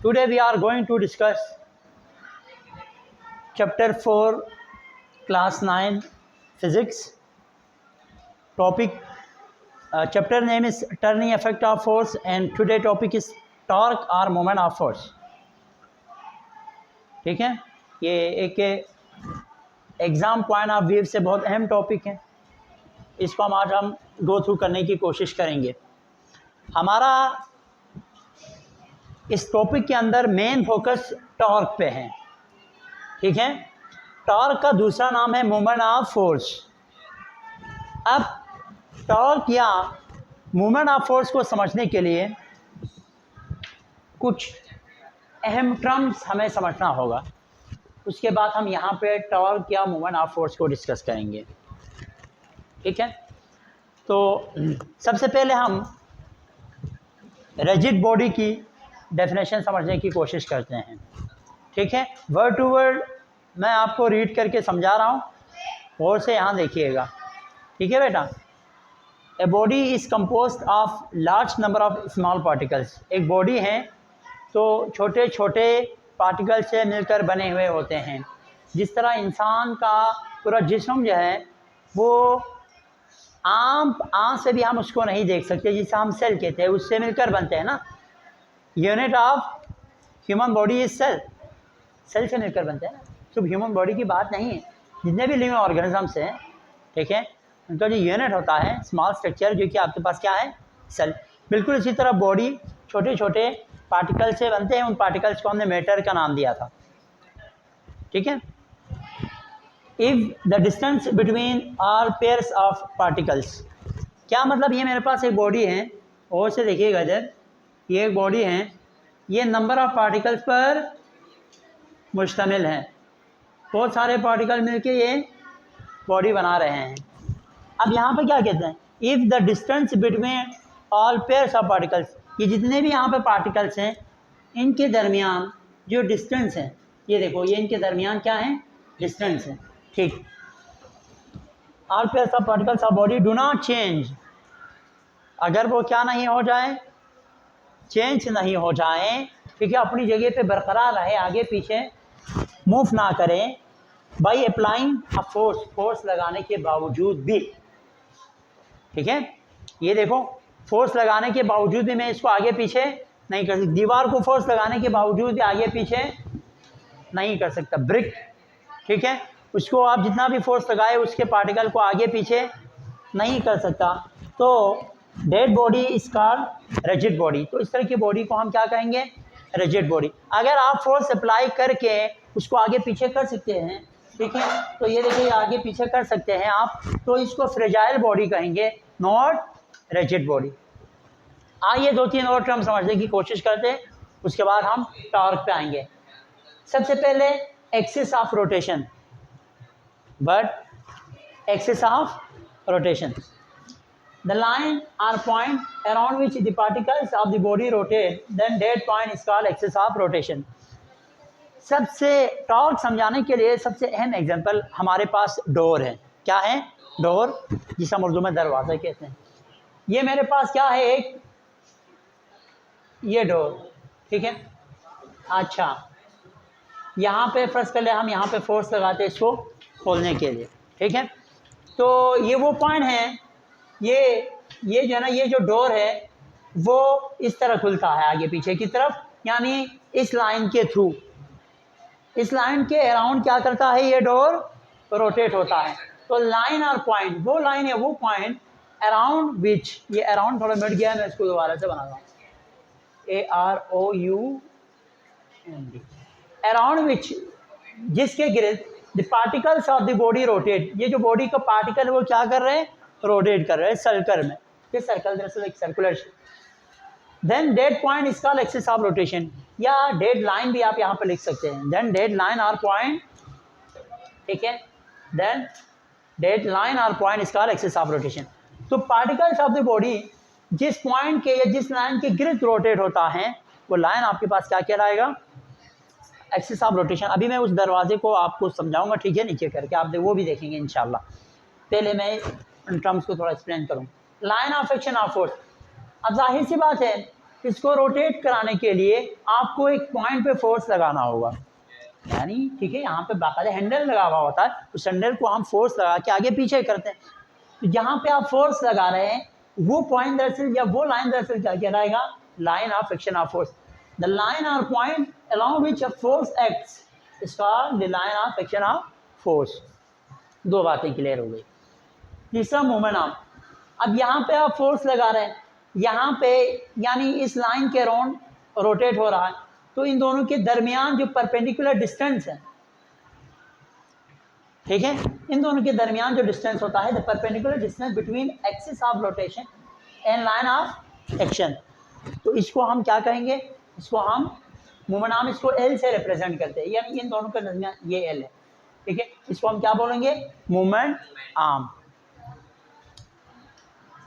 Today we are going to discuss chapter 4 class 9 physics. Topic chapter name is turning effect of force and today topic is torque or moment of force. ठीक है, ये एक exam point of view से बहुत अहम topic है, इसको हम गो थ्रू करने की कोशिश करेंगे। हमारा इस टॉपिक के अंदर मेन फोकस टॉर्क पे है। ठीक है, टॉर्क का दूसरा नाम है मोमेंट ऑफ फोर्स। अब टॉर्क या मोमेंट ऑफ फोर्स को समझने के लिए कुछ अहम टर्म्स हमें समझना होगा, उसके बाद हम यहाँ पे टॉर्क या मोमेंट ऑफ फोर्स को डिस्कस करेंगे। ठीक है, तो सबसे पहले हम रिजिड बॉडी की डेफिनेशन समझने की कोशिश करते हैं। ठीक है, वर्ड टू वर्ड मैं आपको रीड करके समझा रहा हूँ, और से यहाँ देखिएगा। ठीक है बेटा, a body is composed of large number of small particles. एक बॉडी है तो छोटे छोटे पार्टिकल से मिलकर बने हुए होते हैं। जिस तरह इंसान का पूरा जिस्म जो है वो आम आँख से भी हम उसको नहीं देख सकते, जिसे हम सेल कहते हैं, उससे मिलकर बनते हैं ना। Unit of human body is cell, cell से मिलकर बनते हैं ना। तो ह्यूमन बॉडी की बात नहीं है, जितने भी लिविंग ऑर्गेनिजम्स हैं, ठीक है, उनका जो यूनिट होता है स्मॉल स्ट्रक्चर, जो कि आपके पास क्या है, सेल। बिल्कुल इसी तरह बॉडी छोटे छोटे पार्टिकल से बनते हैं, उन पार्टिकल्स को हमने मैटर का नाम दिया था। ठीक है, if the distance between our pairs of particles, क्या मतलब, ये मेरे पास एक बॉडी है, और से देखिएगा इधर, ये एक बॉडी है, ये नंबर ऑफ पार्टिकल्स पर मुश्तमिल है। बहुत सारे पार्टिकल मिलके ये बॉडी बना रहे हैं। अब यहाँ पे क्या कहते हैं, if the distance between all pairs of particles, ये जितने भी यहाँ पे पार्टिकल्स हैं, इनके दरमियान जो डिस्टेंस है, ये देखो, ये इनके दरमियान क्या है, डिस्टेंस है। ठीक, all pairs of particles of body do not change, अगर वो क्या नहीं हो जाए, चेंज नहीं हो जाए, ठीक है, अपनी जगह पे बरकरार रहे, आगे पीछे मूव ना करें, by applying a force, force लगाने के बावजूद भी। ठीक है, ये देखो, फोर्स लगाने के बावजूद भी मैं इसको आगे पीछे नहीं कर सकता। दीवार को फोर्स लगाने के बावजूद भी आगे पीछे नहीं कर सकता। ब्रिक, ठीक है, उसको आप जितना भी फोर्स लगाए उसके पार्टिकल को आगे पीछे नहीं कर सकता। तो dead body is called rigid body. तो इस तरह की बॉडी को हम क्या कहेंगे, रिजिड बॉडी। अगर आप फोर्स अप्लाई करके उसको आगे पीछे कर सकते हैं, ठीक है, तो ये देखिए आगे पीछे कर सकते हैं आप, तो इसको फ्रेजाइल बॉडी कहेंगे, नॉट रिजिड बॉडी। आइए दो तीन और टर्म समझने की कोशिश करते हैं, उसके बाद हम टॉर्क पे आएंगे। सबसे पहले axis of rotation, but axis of rotation, the line or point around which the particles of the body rotate, then that point is called axis of rotation. सबसे टॉर्क समझाने के लिए सबसे अहम एग्जांपल हमारे पास डोर है। क्या है, डोर, जिसे हम उर्दू में दरवाज़ा कहते हैं। ये मेरे पास क्या है, एक ये डोर, ठीक है। अच्छा, यहाँ पे फर्स्ट पहले हम यहाँ पे फोर्स लगाते हैं इसको खोलने के लिए, ठीक है। तो ये वो पॉइंट है, ये जो है ना, ये जो डोर है वो इस तरह खुलता है आगे पीछे की तरफ, यानी इस लाइन के थ्रू, इस लाइन के अराउंड क्या करता है, ये डोर रोटेट होता है। तो लाइन और पॉइंट, वो लाइन है, वो पॉइंट अराउंड विच, ये अराउंड थोड़ा मिट गया है, मैं इसको दोबारा से बना रहा हूँ, AROUND, अराउंड विच, जिसके गिर्द the particles of the body rotate, ये जो बॉडी का पार्टिकल वो क्या कर रहे हैं, रोटेट कर रहे हैं सर्कल में, ये सर्कल दरअसल एक circular. Then that point is called axis of rotation, या डेड लाइन भी आप यहाँ पे लिख सकते हैं। देन डेड लाइन और पॉइंट, ठीक है, देन डेड लाइन और point is called axis of rotation. तो पार्टिकल्स ऑफ द बॉडी जिस पॉइंट के या जिस लाइन के गिर्द रोटेट होता है, वो लाइन आपके पास क्या कहलाएगा, एक्सिस ऑफ रोटेशन। अभी मैं उस दरवाजे को आपको समझाऊंगा, ठीक है, नीचे करके आप वो भी देखेंगे इंशाल्लाह। पहले मैं इन टर्म्स को थोड़ा एक्सप्लेन करूँ। Line of action of force, अब जाहिर सी बात है इसको रोटेट कराने के लिए आपको एक पॉइंट पे फोर्स लगाना होगा, यानी ठीक है, यहाँ पे बाकायदा हैंडल लगा हुआ होता है, उस हैंडल को हम फोर्स लगा के आगे पीछे करते हैं। तो जहाँ पे आप फोर्स लगा रहे हैं वो पॉइंट दरअसल या वो लाइन दरअसल क्या कहलाएगा, line of action of force. The line और point along which a force acts is called the line of action of force। दो बातें क्लियर हो गई। तीसरा मोमेंट आर्म, अब यहाँ पे आप फोर्स लगा रहे हैं, यहाँ पे यानी इस लाइन के अराउंड रोटेट हो रहा है, तो इन दोनों के दरमियान जो परपेंडिकुलर डिस्टेंस है, ठीक है, इन दोनों के दरमियान जो डिस्टेंस होता है, the perpendicular distance between axis of rotation and line of action, तो इसको हम क्या कहेंगे, इसको हम मोमेंट आर्म, इसको एल से रिप्रेजेंट करते हैं, यानी इन दोनों के दरमियान ये एल है, ठीक है, इसको हम क्या बोलेंगे, मोमेंट आर्म।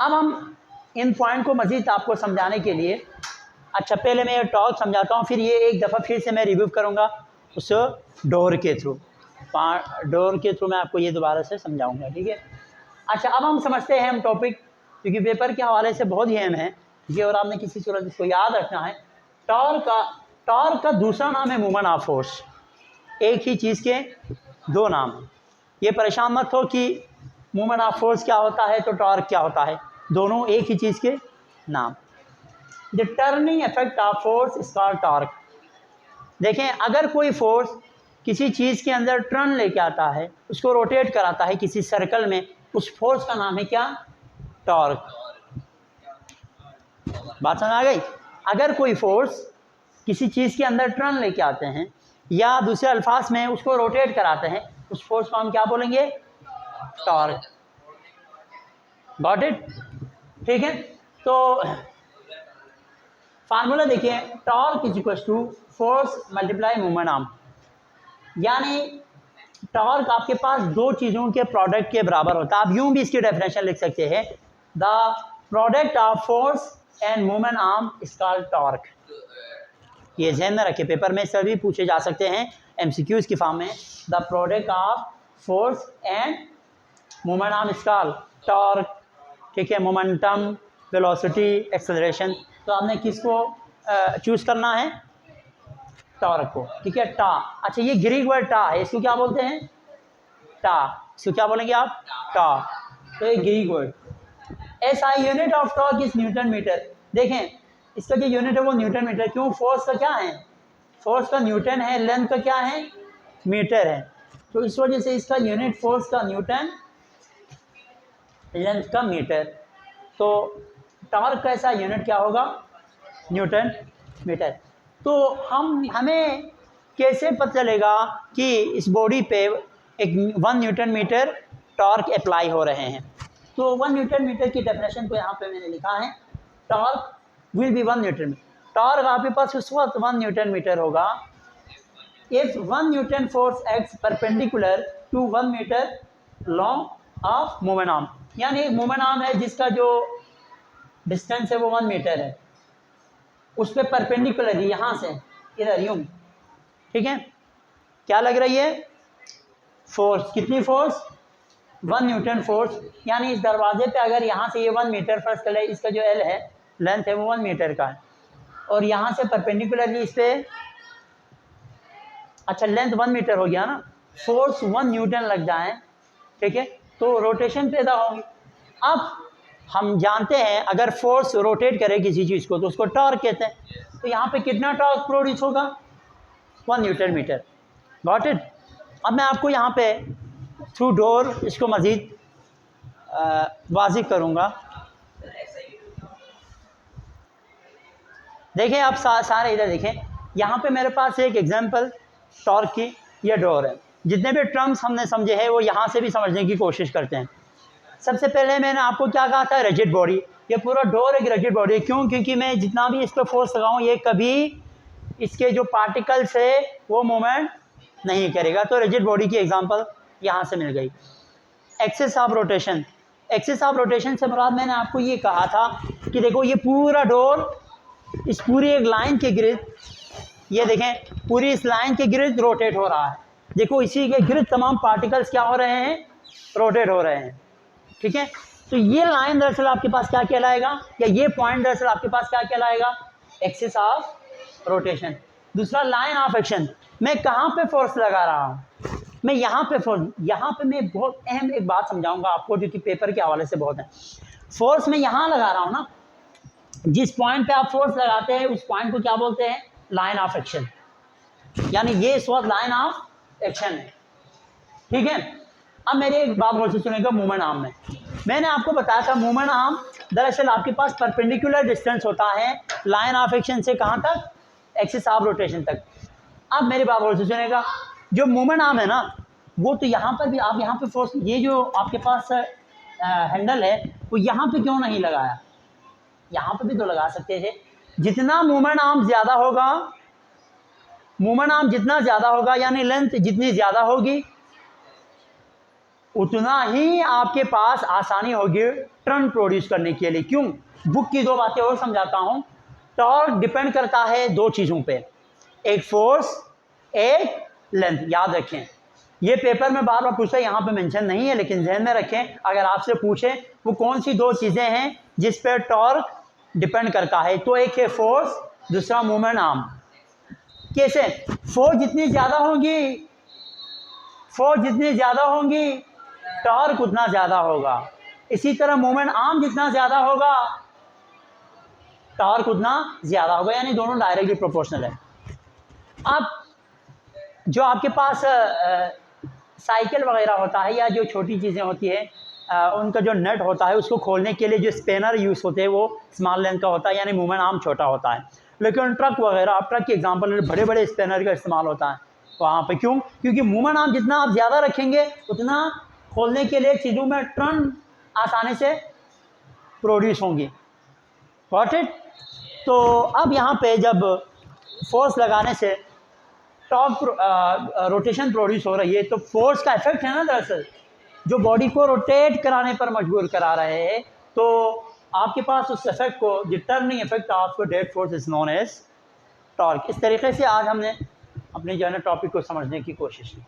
अब हम इन पॉइंट को मज़ीद आपको समझाने के लिए, अच्छा पहले मैं ये टॉर्क समझाता हूँ, फिर ये एक दफ़ा फिर से मैं रिव्यू करूँगा उस डोर के थ्रू, डोर के थ्रू मैं आपको ये दोबारा से समझाऊंगा, ठीक है। अच्छा अब हम समझते हैं हम टॉपिक, क्योंकि पेपर के हवाले से बहुत ही अहम है ये, और आपने किसी सूरत इसको याद रखना है। टॉर्क का दूसरा नाम है मोमेंट ऑफ फोर्स। एक ही चीज़ के दो नाम हैं, ये परेशान मत हो कि मोमेंट ऑफ फोर्स क्या होता है तो टॉर्क क्या होता है, दोनों एक ही चीज़ के नाम। The turning effect of force is called torque. देखें, अगर कोई फोर्स किसी चीज़ के अंदर टर्न लेके आता है, उसको रोटेट कराता है किसी सर्कल में, उस फोर्स का नाम है क्या, टॉर्क। बात समझ आ गई। अगर कोई फोर्स किसी चीज़ के अंदर टर्न लेके आते हैं, या दूसरे अल्फाज में उसको रोटेट कराते हैं, उस फोर्स को हम क्या बोलेंगे, टॉर्क। गॉट इट, ठीक है। तो फार्मूला देखिए, torque is equal to force multiply moment arm, यानी टॉर्क आपके पास दो चीज़ों के प्रोडक्ट के बराबर होता है। आप यूं भी इसकी डेफिनेशन लिख सकते हैं, the product of force end moment arm is called torque. ये ध्यान में रखे, पेपर में सभी पूछे जा सकते हैं एमसीक्यूज की फॉर्म में, the product of force end moment arm is called torque, ठीक है। मोमेंटम, वेलोसिटी, एक्सेलरेशन, तो आपने किसको चूज़ करना है, टॉर्क को, ठीक है। टा, अच्छा ये ग्रीक वर्ड टा है, इसको क्या बोलते हैं, टा, इसको क्या बोलेंगे आप, टा, तो ये Greek word. SI unit of torque is newton metre. देखें इसका जो यूनिट है वो न्यूटन मीटर, क्यों, फोर्स का क्या है, फोर्स का न्यूटन है, लेंथ का क्या है, मीटर है, तो इस वजह से इसका यूनिट फोर्स का न्यूटन, लेंथ का मीटर, तो टॉर्क का ऐसा यूनिट क्या होगा, न्यूटन मीटर। तो हमें कैसे पता चलेगा कि इस बॉडी पे एक 1 न्यूटन मीटर टॉर्क अप्लाई हो रहे हैं, तो 1 न्यूटन मीटर की डेफिनेशन को यहाँ पे मैंने लिखा है, torque will be 1 newton metre. Torque आपके पास उस वक्त 1 न्यूटन मीटर होगा if 1 newton force acts perpendicular to 1 metre long of moment arm, यानी एक मोमेंट आर्म है जिसका जो डिस्टेंस है वो 1 मीटर है, उस पर परपेंडिकुलर ही यहाँ से इधर यूं, ठीक है, क्या लग रही है, फोर्स, कितनी फोर्स, 1 न्यूटन फोर्स, यानी इस दरवाजे पे अगर यहाँ से ये 1 मीटर फर्स्ट कलर, इसका जो एल है, लेंथ है वो 1 मीटर का है, और यहाँ से परपेंडिकुलरली इस पर, अच्छा लेंथ 1 मीटर हो गया ना, फोर्स 1 न्यूटन लग जाए, ठीक है, तो रोटेशन पैदा होगी। अब हम जानते हैं अगर फोर्स रोटेट करे किसी चीज़ को तो उसको टॉर्क कहते हैं, तो यहाँ पे कितना टॉर्क प्रोड्यूस होगा, 1 न्यूटन मीटर। Got it. अब मैं आपको यहाँ पे थ्रू डोर इसको मज़ीद वाज़िह करूँगा। देखें आप सारे इधर देखें, यहाँ पे मेरे पास एक एग्जांपल टॉर्क की ये डोर है। जितने भी टर्म्स हमने समझे हैं वो यहाँ से भी समझने की कोशिश करते हैं। सबसे पहले मैंने आपको क्या कहा था, रिजिड बॉडी, ये पूरा डोर एक रिजिड बॉडी है। क्यों, क्योंकि मैं जितना भी इस पर फोर्स लगाऊँ ये कभी इसके जो पार्टिकल्स है वो मूवमेंट नहीं करेगा, तो रिजिड बॉडी की एग्जांपल यहाँ से मिल गई। Axis of rotation, axis of rotation से मुराद मैंने आपको ये कहा था कि देखो ये पूरा डोर इस पूरी एक लाइन के गिर्द, ये देखें पूरी इस लाइन के गिर्द रोटेट हो रहा है। देखो इसी के गिर्द तमाम पार्टिकल्स क्या हो रहे हैं, रोटेट हो रहे हैं, ठीक है। तो ये लाइन दरअसल आपके पास क्या कहलाएगा, या ये पॉइंट दरअसल आपके पास क्या कहलाएगा, एक्सिस ऑफ रोटेशन। दूसरा लाइन ऑफ एक्शन, मैं कहाँ पे फोर्स लगा रहा हूँ, मैं यहाँ पे फोर्स, यहाँ पे मैं बहुत अहम एक बात समझाऊंगा आपको जो कि पेपर के हवाले से बहुत है। फोर्स मैं यहाँ लगा रहा हूँ ना, जिस पॉइंट पे आप फोर्स लगाते हैं उस पॉइंट को क्या बोलते हैं, लाइन ऑफ एक्शन, यानी ये इस वक्त लाइन ऑफ एक्शन है, ठीक है। अब मेरे एक बात गौर से सुनेगा, मूवमेंट आर्म में मैंने आपको बताया था, मूवमेंट आर्म दरअसल आपके पास परपेंडिकुलर डिस्टेंस होता है लाइन ऑफ एक्शन से कहाँ तक, एक्सिस ऑफ रोटेशन तक। अब मेरी बात गौर से सुनेगा, जो मूवमेंट आर्म है ना, वो तो यहाँ पर भी आप यहाँ पे फोर्स, ये जो आपके पास हैंडल है वो यहाँ पे क्यों नहीं लगाया, यहाँ पे भी तो लगा सकते थे। जितना मूवमेंट आर्म ज़्यादा होगा, मूवमेंट आर्म जितना ज़्यादा होगा यानी लेंथ जितनी ज़्यादा होगी, उतना ही आपके पास आसानी होगी टर्न प्रोड्यूस करने के लिए। क्यों, बुक की दो बातें और समझाता हूँ। टॉर्क डिपेंड करता है दो चीज़ों पे, एक फोर्स, एक लेंथ। याद रखें, ये पेपर में बार बार पूछा, यहाँ पे मेंशन नहीं है लेकिन ध्यान में रखें, अगर आपसे पूछे वो कौन सी दो चीज़ें हैं जिस पर टॉर्क डिपेंड करता है, तो एक है फोर्स, दूसरा मूवमेंट आर्म। कैसे, फोर्स जितनी ज़्यादा होगी, फोर्स जितनी ज़्यादा होगी टॉर्क उतना ज़्यादा होगा। इसी तरह मूवमेंट आर्म जितना ज़्यादा होगा टॉर्क उतना ज़्यादा होगा, यानी दोनों डायरेक्टली प्रोपोर्शनल है। अब जो आपके पास साइकिल वगैरह होता है या जो छोटी चीज़ें होती है, उनका जो नट होता है उसको खोलने के लिए जो स्पेनर यूज़ होते हैं वो स्मॉल लेंथ का होता है, यानी मूवमेंट आर्म छोटा होता है। लेकिन ट्रक वगैरह, आप ट्रक की एग्जांपल, बड़े बड़े स्पेनर का इस्तेमाल होता है वहाँ पे। क्यों, क्योंकि मूवमेंट आर्म जितना आप ज़्यादा रखेंगे उतना खोलने के लिए चीज़ों में टर्न आसानी से प्रोड्यूस होंगी। Got it. तो अब यहाँ पे जब फोर्स लगाने से टॉर्क रोटेशन प्रोड्यूस हो रही है, तो फोर्स का इफेक्ट है ना दरअसल जो बॉडी को रोटेट कराने पर मजबूर करा रहे हैं, तो आपके पास उस इफेक्ट को, the turning effect of that force is known as torque. इस तरीके से आज हमने अपने जो है ना टॉपिक को समझने की कोशिश की।